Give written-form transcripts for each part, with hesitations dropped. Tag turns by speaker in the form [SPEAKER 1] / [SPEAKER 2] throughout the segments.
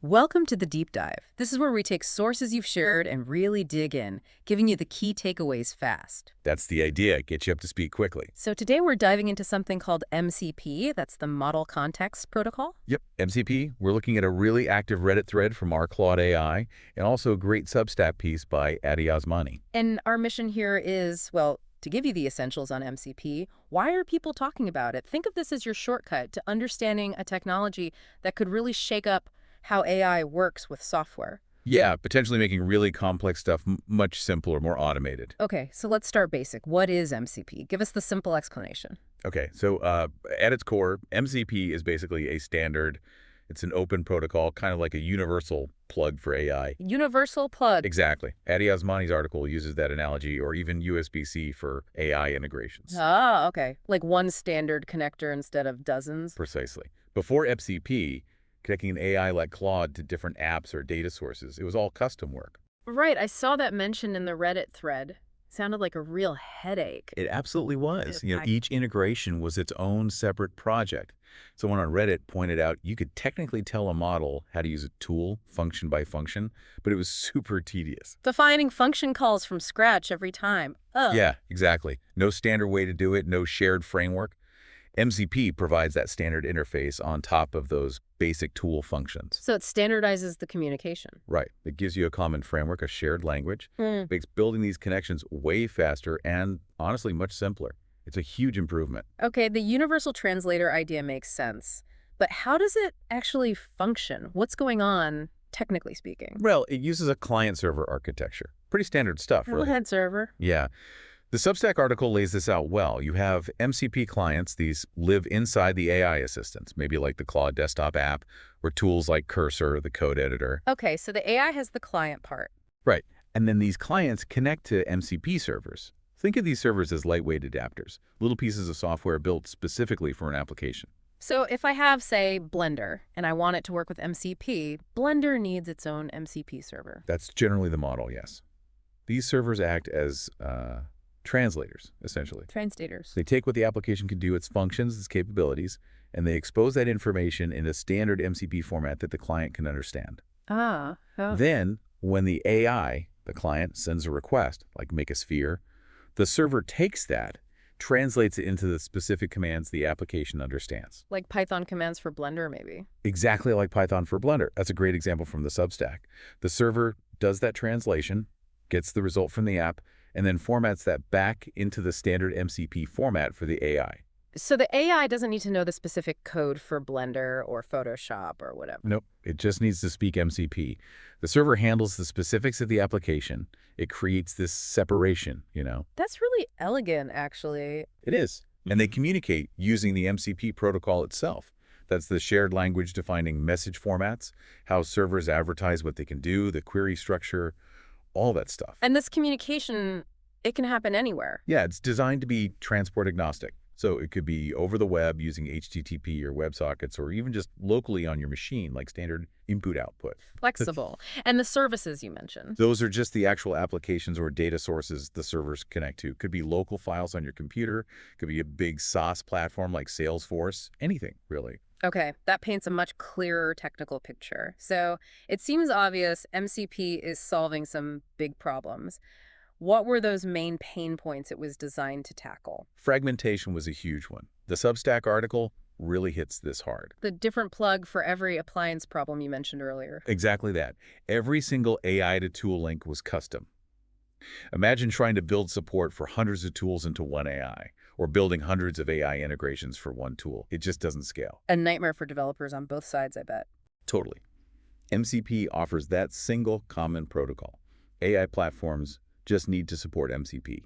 [SPEAKER 1] Welcome to the Deep Dive. This is where we take sources you've shared and really dig in, giving you the key takeaways fast.
[SPEAKER 2] That's the idea. Get you up to speed quickly.
[SPEAKER 1] So today we're diving into something called MCP, that's the Model Context Protocol.
[SPEAKER 2] Yep, MCP. We're looking at a really active Reddit thread from our Claude AI and also a great Substack piece by Adi Osmani.
[SPEAKER 1] And our mission here is, well, to give you the essentials on MCP. Why are people talking about it? Think of this as your shortcut to understanding a technology that could really shake up how AI works with software.
[SPEAKER 2] Yeah, potentially making really complex stuff much simpler, more automated.
[SPEAKER 1] Okay, so let's start basic. What is MCP? Give us the simple explanation.
[SPEAKER 2] Okay, so at its core, MCP is basically a standard. It's an open protocol, kind of like a universal plug for AI.
[SPEAKER 1] Universal plug.
[SPEAKER 2] Exactly. Adi Osmani's article uses that analogy, or even USB-C for AI integrations.
[SPEAKER 1] Ah, okay. Like one standard connector instead of dozens.
[SPEAKER 2] Precisely. Before MCP, connecting an AI like Claude to different apps or data sources, it was all custom work.
[SPEAKER 1] Right, I saw that mentioned in the Reddit thread. Sounded like a real headache.
[SPEAKER 2] It absolutely was.
[SPEAKER 1] I-
[SPEAKER 2] Each integration was its own separate project. Someone on Reddit pointed out you could technically tell a model how to use a tool, function by function, but it was super tedious.
[SPEAKER 1] Defining function calls from scratch every time. Ugh.
[SPEAKER 2] Yeah, exactly. No standard way to do it, no shared framework. MCP provides that standard interface on top of those basic tool functions.
[SPEAKER 1] So it standardizes the communication.
[SPEAKER 2] Right. It gives you a common framework, a shared language.
[SPEAKER 1] Hmm.
[SPEAKER 2] Makes building these connections way faster and, honestly, much simpler. It's a huge improvement.
[SPEAKER 1] Okay, the universal translator idea makes sense. But how does it actually function? What's going on, technically speaking?
[SPEAKER 2] Well, it uses a client-server architecture. Pretty standard stuff,
[SPEAKER 1] Go
[SPEAKER 2] really.
[SPEAKER 1] ahead, server.
[SPEAKER 2] Yeah. The Substack article lays this out well. You have MCP clients. These live inside the AI assistants, maybe like the Claude desktop app or tools like Cursor, the code editor.
[SPEAKER 1] Okay, so the AI has the client part.
[SPEAKER 2] Right. And then these clients connect to MCP servers. Think of these servers as lightweight adapters, little pieces of software built specifically for an application.
[SPEAKER 1] So if I have, say, Blender, and I want it to work with MCP, Blender needs its own MCP server.
[SPEAKER 2] That's generally the model, yes. These servers act as translators, essentially.
[SPEAKER 1] Translators.
[SPEAKER 2] They take what the application can do, its functions, its capabilities, and they expose that information in a standard MCP format that the client can understand.
[SPEAKER 1] Ah. Oh.
[SPEAKER 2] Then, when the AI, the client, sends a request, like make a sphere, the server takes that, translates it into the specific commands the application understands.
[SPEAKER 1] Like Python commands for Blender, maybe.
[SPEAKER 2] Exactly like Python for Blender. That's a great example from the Substack. The server does that translation, gets the result from the app, and then formats that back into the standard MCP format for the AI.
[SPEAKER 1] So the AI doesn't need to know the specific code for Blender or Photoshop or whatever.
[SPEAKER 2] Nope, it just needs to speak MCP. The server handles the specifics of the application. It creates this separation,
[SPEAKER 1] That's really elegant, actually.
[SPEAKER 2] It is. And they communicate using the MCP protocol itself. That's the shared language defining message formats, how servers advertise what they can do, the query structure, all that stuff.
[SPEAKER 1] And this communication, it can happen anywhere.
[SPEAKER 2] Yeah, it's designed to be transport agnostic. So it could be over the web using HTTP or WebSockets, or even just locally on your machine, like standard input-output.
[SPEAKER 1] Flexible. And the services you mentioned.
[SPEAKER 2] Those are just the actual applications or data sources the servers connect to. Could be local files on your computer, could be a big SaaS platform like Salesforce, anything, really.
[SPEAKER 1] Okay, that paints a much clearer technical picture. So it seems obvious MCP is solving some big problems. What were those main pain points it was designed to tackle?
[SPEAKER 2] Fragmentation was a huge one. The Substack article really hits this hard.
[SPEAKER 1] The different plug for every appliance problem you mentioned earlier.
[SPEAKER 2] Exactly that. Every single AI to tool link was custom. Imagine trying to build support for hundreds of tools into one AI, or building hundreds of AI integrations for one tool. It just doesn't scale.
[SPEAKER 1] A nightmare for developers on both sides, I bet.
[SPEAKER 2] Totally. MCP offers that single common protocol. AI platforms just need to support MCP.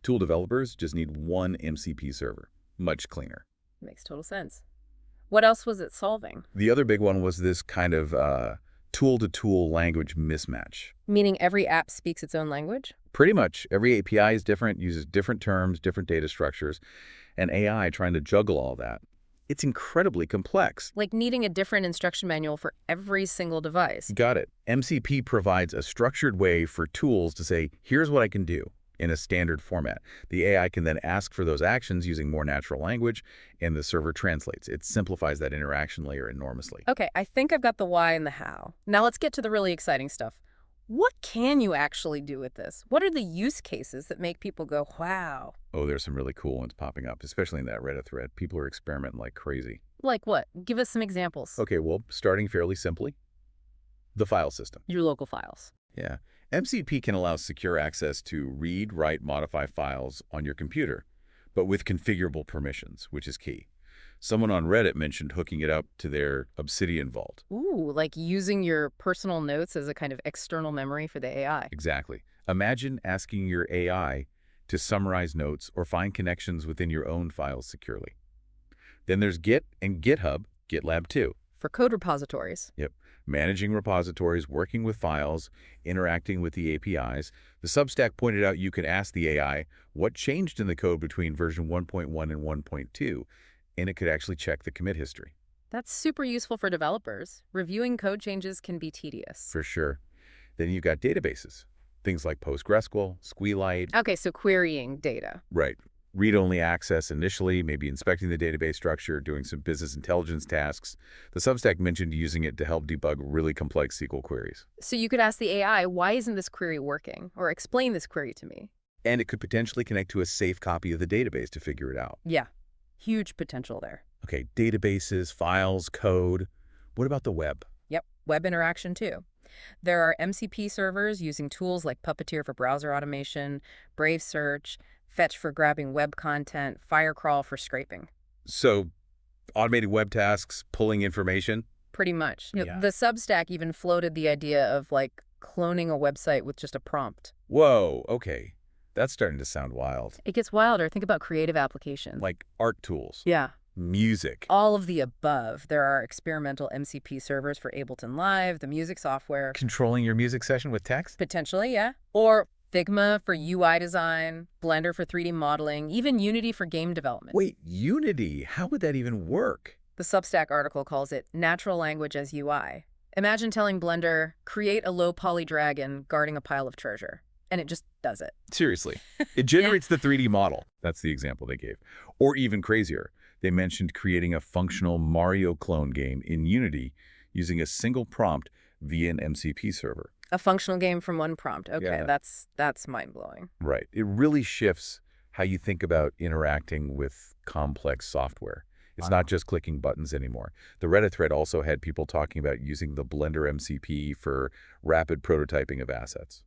[SPEAKER 2] Tool developers just need one MCP server. Much cleaner.
[SPEAKER 1] Makes total sense. What else was it solving?
[SPEAKER 2] The other big one was this kind of tool-to-tool language mismatch.
[SPEAKER 1] Meaning every app speaks its own language?
[SPEAKER 2] Pretty much. Every API is different, uses different terms, different data structures, and AI trying to juggle all that. It's incredibly complex.
[SPEAKER 1] Like needing a different instruction manual for every single device.
[SPEAKER 2] Got it. MCP provides a structured way for tools to say, here's what I can do. in a standard format. The AI can then ask for those actions using more natural language, and the server translates. It simplifies that interaction layer enormously.
[SPEAKER 1] Okay, I think I've got the why and the how. Now let's get to the really exciting stuff. What can you actually do with this? What are the use cases that make people go, wow?
[SPEAKER 2] Oh, there's some really cool ones popping up, especially in that Reddit thread. People are experimenting like crazy.
[SPEAKER 1] Like what? Give us some examples.
[SPEAKER 2] Okay, well, starting fairly simply, the file system.
[SPEAKER 1] Your local files.
[SPEAKER 2] Yeah. MCP can allow secure access to read, write, modify files on your computer, but with configurable permissions, which is key. Someone on Reddit mentioned hooking it up to their Obsidian vault.
[SPEAKER 1] Ooh, like using your personal notes as a kind of external memory for the AI.
[SPEAKER 2] Exactly. Imagine asking your AI to summarize notes or find connections within your own files securely. Then there's Git and GitHub, GitLab too.
[SPEAKER 1] For code repositories.
[SPEAKER 2] Yep. Managing repositories, working with files, interacting with the APIs. The Substack pointed out you could ask the AI what changed in the code between version 1.1 and 1.2, and it could actually check the commit history.
[SPEAKER 1] That's super useful for developers. Reviewing code changes can be tedious.
[SPEAKER 2] For sure. Then you've got databases, things like PostgreSQL, SQLite.
[SPEAKER 1] Okay, so querying data.
[SPEAKER 2] Right. Read-only access initially, maybe inspecting the database structure, doing some business intelligence tasks. The Substack mentioned using it to help debug really complex SQL queries.
[SPEAKER 1] So you could ask the AI, why isn't this query working? Or explain this query to me.
[SPEAKER 2] And it could potentially connect to a safe copy of the database to figure it out.
[SPEAKER 1] Yeah, huge potential there.
[SPEAKER 2] Okay, databases, files, code. What about the web?
[SPEAKER 1] Yep, web interaction too. There are MCP servers using tools like Puppeteer for browser automation, Brave Search, Fetch for grabbing web content, Firecrawl for scraping.
[SPEAKER 2] So, automated web tasks, pulling information?
[SPEAKER 1] Pretty much.
[SPEAKER 2] Yeah.
[SPEAKER 1] The Substack even floated the idea of like cloning a website with just a prompt.
[SPEAKER 2] Whoa, okay. That's starting to sound wild.
[SPEAKER 1] It gets wilder. Think about creative applications.
[SPEAKER 2] Like art tools,
[SPEAKER 1] Yeah.
[SPEAKER 2] music.
[SPEAKER 1] All of the above. There are experimental MCP servers for Ableton Live, the music software.
[SPEAKER 2] Controlling your music session with text?
[SPEAKER 1] Potentially, yeah. Or Figma for UI design, Blender for 3D modeling, even Unity for game development.
[SPEAKER 2] Wait, Unity? How would that even work?
[SPEAKER 1] The Substack article calls it natural language as UI. Imagine telling Blender, create a low-poly dragon guarding a pile of treasure. And it just does it.
[SPEAKER 2] Seriously. It generates the 3D model. That's the example they gave. Or even crazier, they mentioned creating a functional Mario clone game in Unity using a single prompt via an MCP server.
[SPEAKER 1] A functional game from one prompt. Okay,
[SPEAKER 2] Yeah.
[SPEAKER 1] that's mind-blowing.
[SPEAKER 2] Right. It really shifts how you think about interacting with complex software. It's not just clicking buttons anymore. The Reddit thread also had people talking about using the Blender MCP for rapid prototyping of assets.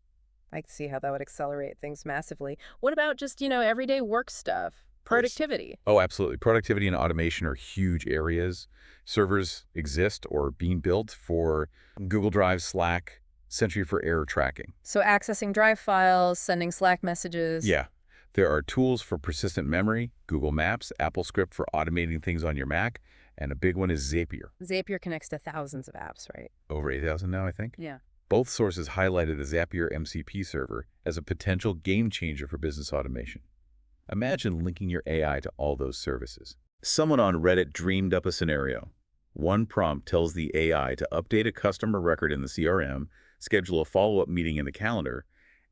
[SPEAKER 1] I can see how that would accelerate things massively. What about just, everyday work stuff? Productivity.
[SPEAKER 2] Oh, absolutely. Productivity and automation are huge areas. Servers exist or being built for Google Drive, Slack, Sentry for error tracking.
[SPEAKER 1] So accessing Drive files, sending Slack messages.
[SPEAKER 2] Yeah. There are tools for persistent memory, Google Maps, Apple Script for automating things on your Mac, and a big one is Zapier.
[SPEAKER 1] Zapier connects to thousands of apps, right?
[SPEAKER 2] Over 8,000 now, I think.
[SPEAKER 1] Yeah.
[SPEAKER 2] Both sources highlighted the Zapier MCP server as a potential game changer for business automation. Imagine linking your AI to all those services. Someone on Reddit dreamed up a scenario. One prompt tells the AI to update a customer record in the CRM, schedule a follow-up meeting in the calendar,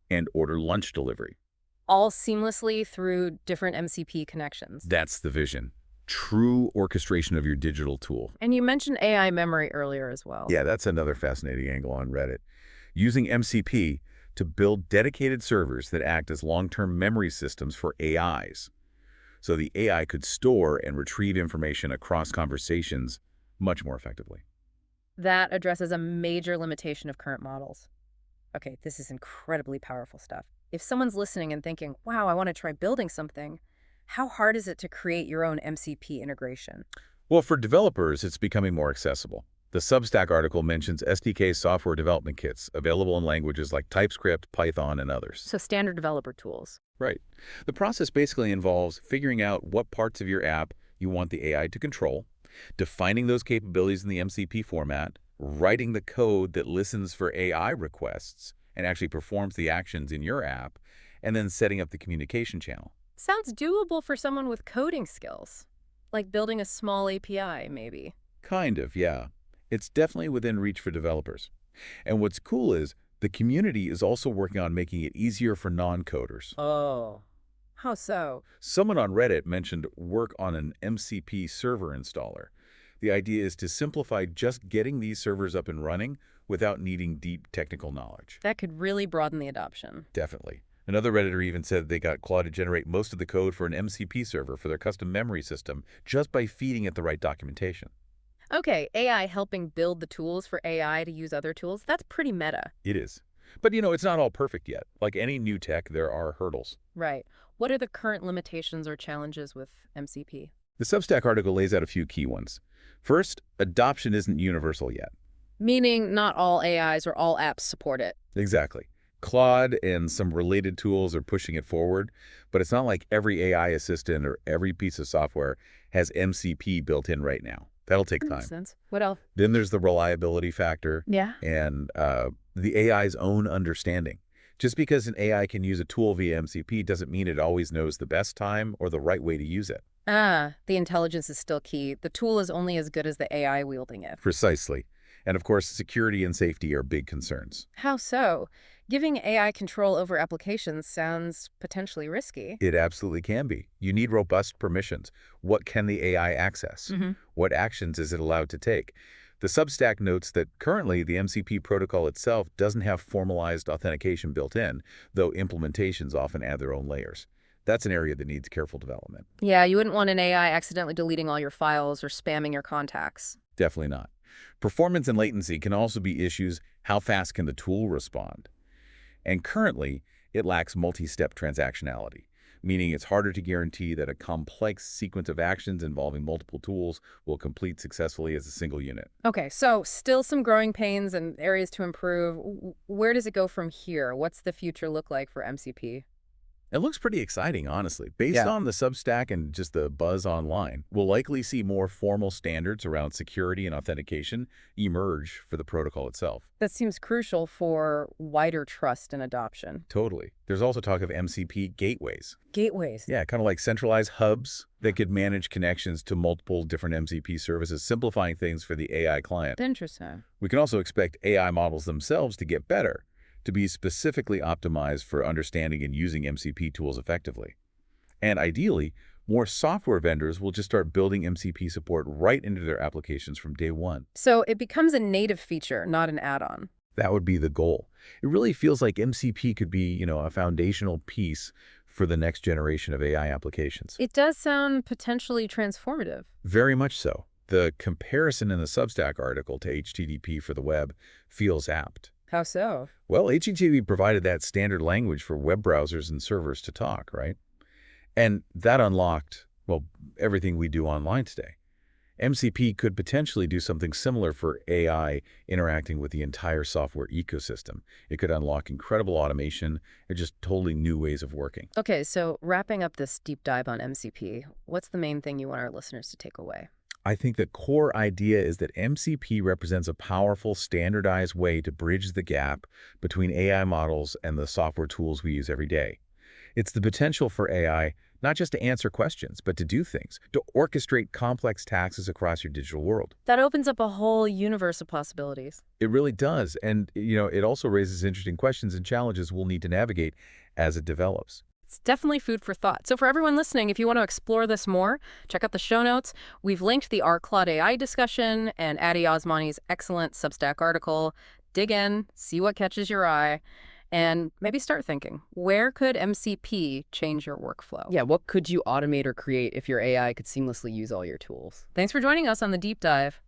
[SPEAKER 2] and order lunch delivery.
[SPEAKER 1] All seamlessly through different MCP connections.
[SPEAKER 2] That's the vision. True orchestration of your digital tool.
[SPEAKER 1] And you mentioned AI memory earlier as well.
[SPEAKER 2] Yeah, that's another fascinating angle on Reddit. Using MCP to build dedicated servers that act as long-term memory systems for AIs. So the AI could store and retrieve information across conversations much more effectively.
[SPEAKER 1] That addresses a major limitation of current models. Okay, this is incredibly powerful stuff. If someone's listening and thinking, wow, I want to try building something, how hard is it to create your own MCP integration?
[SPEAKER 2] Well, for developers, it's becoming more accessible. The Substack article mentions SDK software development kits available in languages like TypeScript, Python, and others.
[SPEAKER 1] So standard developer tools.
[SPEAKER 2] Right. The process basically involves figuring out what parts of your app you want the AI to control, defining those capabilities in the MCP format, writing the code that listens for AI requests and actually performs the actions in your app, and then setting up the communication channel.
[SPEAKER 1] Sounds doable for someone with coding skills. Like building a small API, maybe.
[SPEAKER 2] Kind of, yeah. It's definitely within reach for developers. And what's cool is The community is also working on making it easier for non-coders.
[SPEAKER 1] Oh, how so?
[SPEAKER 2] Someone on Reddit mentioned work on an MCP server installer. The idea is to simplify just getting these servers up and running without needing deep technical knowledge.
[SPEAKER 1] That could really broaden the adoption.
[SPEAKER 2] Definitely. Another Redditor even said they got Claude to generate most of the code for an MCP server for their custom memory system just by feeding it the right documentation.
[SPEAKER 1] Okay, AI helping build the tools for AI to use other tools. That's pretty meta.
[SPEAKER 2] It is. But, it's not all perfect yet. Like any new tech, there are hurdles.
[SPEAKER 1] Right. What are the current limitations or challenges with MCP?
[SPEAKER 2] The Substack article lays out a few key ones. First, adoption isn't universal yet.
[SPEAKER 1] Meaning not all AIs or all apps support it.
[SPEAKER 2] Exactly. Claude and some related tools are pushing it forward, but it's not like every AI assistant or every piece of software has MCP built in right now. That'll take
[SPEAKER 1] Makes
[SPEAKER 2] time.
[SPEAKER 1] sense. What else?
[SPEAKER 2] Then there's the reliability factor
[SPEAKER 1] Yeah.
[SPEAKER 2] and the AI's own understanding. Just because an AI can use a tool via MCP doesn't mean it always knows the best time or the right way to use it.
[SPEAKER 1] Ah, the intelligence is still key. The tool is only as good as the AI wielding it.
[SPEAKER 2] Precisely. And of course, security and safety are big concerns.
[SPEAKER 1] How so? Giving AI control over applications sounds potentially risky.
[SPEAKER 2] It absolutely can be. You need robust permissions. What can the AI access?
[SPEAKER 1] Mm-hmm.
[SPEAKER 2] What actions is it allowed to take? The Substack notes that currently the MCP protocol itself doesn't have formalized authentication built in, though implementations often add their own layers. That's an area that needs careful development.
[SPEAKER 1] Yeah, you wouldn't want an AI accidentally deleting all your files or spamming your contacts.
[SPEAKER 2] Definitely not. Performance and latency can also be issues. How fast can the tool respond? And currently, it lacks multi-step transactionality, meaning it's harder to guarantee that a complex sequence of actions involving multiple tools will complete successfully as a single unit.
[SPEAKER 1] Okay, so still some growing pains and areas to improve. Where does it go from here? What's the future look like for MCP?
[SPEAKER 2] It looks pretty exciting, honestly. Based
[SPEAKER 1] Yeah.
[SPEAKER 2] on the Substack and just the buzz online, we'll likely see more formal standards around security and authentication emerge for the protocol itself.
[SPEAKER 1] That seems crucial for wider trust and adoption.
[SPEAKER 2] Totally. There's also talk of MCP gateways.
[SPEAKER 1] Gateways.
[SPEAKER 2] Yeah, kind of like centralized hubs that could manage connections to multiple different MCP services, simplifying things for the AI client.
[SPEAKER 1] Interesting.
[SPEAKER 2] We can also expect AI models themselves to get better, to be specifically optimized for understanding and using MCP tools effectively. And ideally, more software vendors will just start building MCP support right into their applications from day one.
[SPEAKER 1] So it becomes a native feature, not an add-on.
[SPEAKER 2] That would be the goal. It really feels like MCP could be, a foundational piece for the next generation of AI applications.
[SPEAKER 1] It does sound potentially transformative.
[SPEAKER 2] Very much so. The comparison in the Substack article to HTTP for the web feels apt.
[SPEAKER 1] How so?
[SPEAKER 2] Well, HTTP provided that standard language for web browsers and servers to talk, right? And that unlocked, everything we do online today. MCP could potentially do something similar for AI interacting with the entire software ecosystem. It could unlock incredible automation and just totally new ways of working.
[SPEAKER 1] Okay, so wrapping up this deep dive on MCP, what's the main thing you want our listeners to take away?
[SPEAKER 2] I think the core idea is that MCP represents a powerful, standardized way to bridge the gap between AI models and the software tools we use every day. It's the potential for AI not just to answer questions, but to do things, to orchestrate complex tasks across your digital world.
[SPEAKER 1] That opens up a whole universe of possibilities.
[SPEAKER 2] It really does. And, it also raises interesting questions and challenges we'll need to navigate as it develops.
[SPEAKER 1] It's definitely food for thought. So for everyone listening, if you want to explore this more, check out the show notes. We've linked the R Claude AI discussion and Adi Osmani's excellent Substack article. Dig in, see what catches your eye, and maybe start thinking, where could MCP change your workflow?
[SPEAKER 3] Yeah, what could you automate or create if your AI could seamlessly use all your tools?
[SPEAKER 1] Thanks for joining us on the Deep Dive.